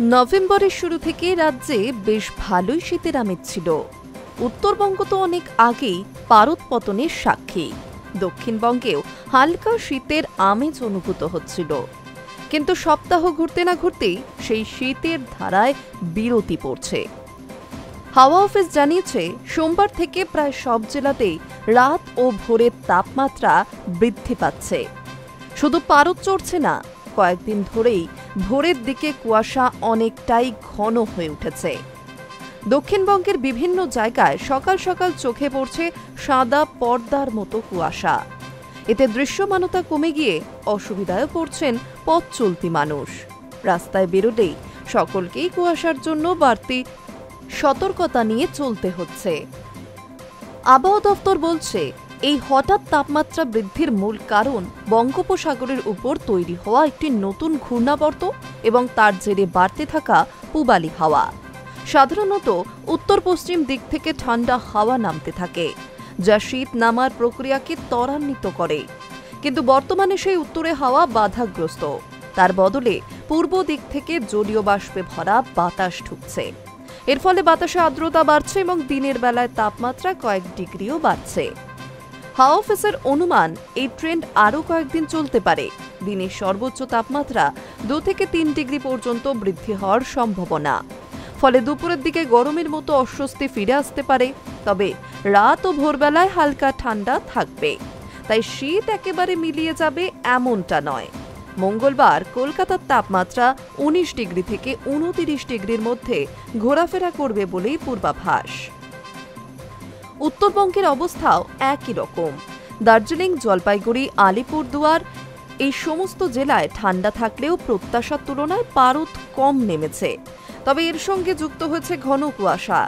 নভেম্বরের শুরু থেকে রাজ্যে বেশ ভালোই শীতের আমেজ ছিল। উত্তরবঙ্গ তো অনেক আগেই পারদ পতনের সাক্ষী। দক্ষিণবঙ্গেও হালকা শীতের আমেজ অনুভূত হচ্ছিল, কিন্তু সপ্তাহ ঘুরতে না ঘুরতেই সেই শীতের ধারায় বিরতি পড়ছে। হাওয়া অফিস জানিয়েছে, সোমবার থেকে প্রায় সব জেলাতেই রাত ও ভোরের তাপমাত্রা বৃদ্ধি পাচ্ছে। শুধু পারদ চড়ছে না, কয়েকদিন ধরেই ভোরের দিকে কুয়াশা অনেকটাই ঘন হয়ে উঠেছে। দক্ষিণবঙ্গের বিভিন্ন জায়গায় সকাল সকাল চোখে পড়ছে সাদা পর্দার মতো কুয়াশা। এতে দৃশ্যমানতা কমে গিয়ে অসুবিধায় পড়ছেন পথ চলতি মানুষ। রাস্তায় বেরোলেই সকলকেই কুয়াশার জন্য বাড়তি সতর্কতা নিয়ে চলতে হচ্ছে। আবহাওয়া দফতর বলছে, এই হঠাৎ তাপমাত্রা বৃদ্ধির মূল কারণ বঙ্গোপসাগরের উপর তৈরি হওয়া একটি নতুন ঘূর্ণাবর্ত এবং তার জেরে বাড়তে থাকা পূবালি হাওয়া। সাধারণত উত্তর পশ্চিম দিক থেকে ঠান্ডা হাওয়া নামতে থাকে, যা শীত নামার প্রক্রিয়াকে ত্বরান্বিত করে। কিন্তু বর্তমানে সেই উত্তরে হাওয়া বাধাগ্রস্ত। তার বদলে পূর্ব দিক থেকে জলীয় বাষ্পে ভরা বাতাস ঢুকছে। এর ফলে বাতাসে আর্দ্রতা বাড়ছে এবং দিনের বেলায় তাপমাত্রা কয়েক ডিগ্রিও বাড়ছে। হাওয়া অফিসের অনুমান, এই ট্রেন্ড আরও কয়েকদিন চলতে পারে। দিনের সর্বোচ্চ তাপমাত্রা 2 থেকে 3 ডিগ্রি পর্যন্ত বৃদ্ধি হওয়ার সম্ভাবনা। ফলে দুপুরের দিকে গরমের মতো অস্বস্তি ফিরে আসতে পারে। তবে রাত ও ভোরবেলায় হালকা ঠান্ডা থাকবে। তাই শীত একেবারে মিলিয়ে যাবে এমনটা নয়। মঙ্গলবার কলকাতার তাপমাত্রা 19 ডিগ্রি থেকে 29 ডিগ্রির মধ্যে ঘোরাফেরা করবে বলেই পূর্বাভাস। উত্তরবঙ্গের অবস্থাও একই রকম। দার্জিলিং, জলপাইগুড়ি, আলিপুরদুয়ার এই সমস্ত জেলায় ঠান্ডা থাকলেও প্রত্যাশার তুলনায় পারদ কম নেমেছে। তবে এর সঙ্গে যুক্ত হয়েছে ঘন কুয়াশা।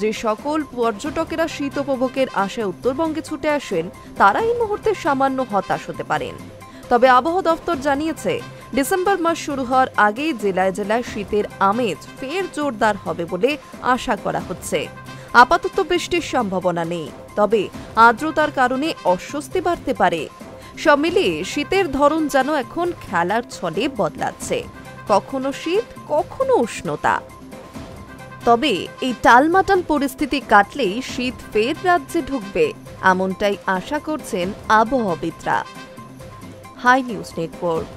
যে সকল পর্যটকেরা শীত উপভোগের আশায় উত্তরবঙ্গে ছুটে আসেন, তারা এই মুহূর্তে সামান্য হতাশ হতে পারেন। তবে আবহাওয়া দফতর জানিয়েছে, ডিসেম্বর মাস শুরু হওয়ার আগেই জেলায় জেলায় শীতের আমেজ ফের জোরদার হবে বলে আশা করা হচ্ছে। আপাতত বৃষ্টির সম্ভাবনা নেই, তবে আর্দ্রতার কারণে অস্বস্তি বাড়তে পারে। সব মিলিয়ে শীতের ধরন যেন এখন খেলার ছলে বদলাচ্ছে, কখনো শীত, কখনো উষ্ণতা। তবে এই টালমাটাল পরিস্থিতি কাটলেই শীত ফের রাজ্যে ঢুকবে, এমনটাই আশা করছেন আবহাওয়াবিদরা। High news network.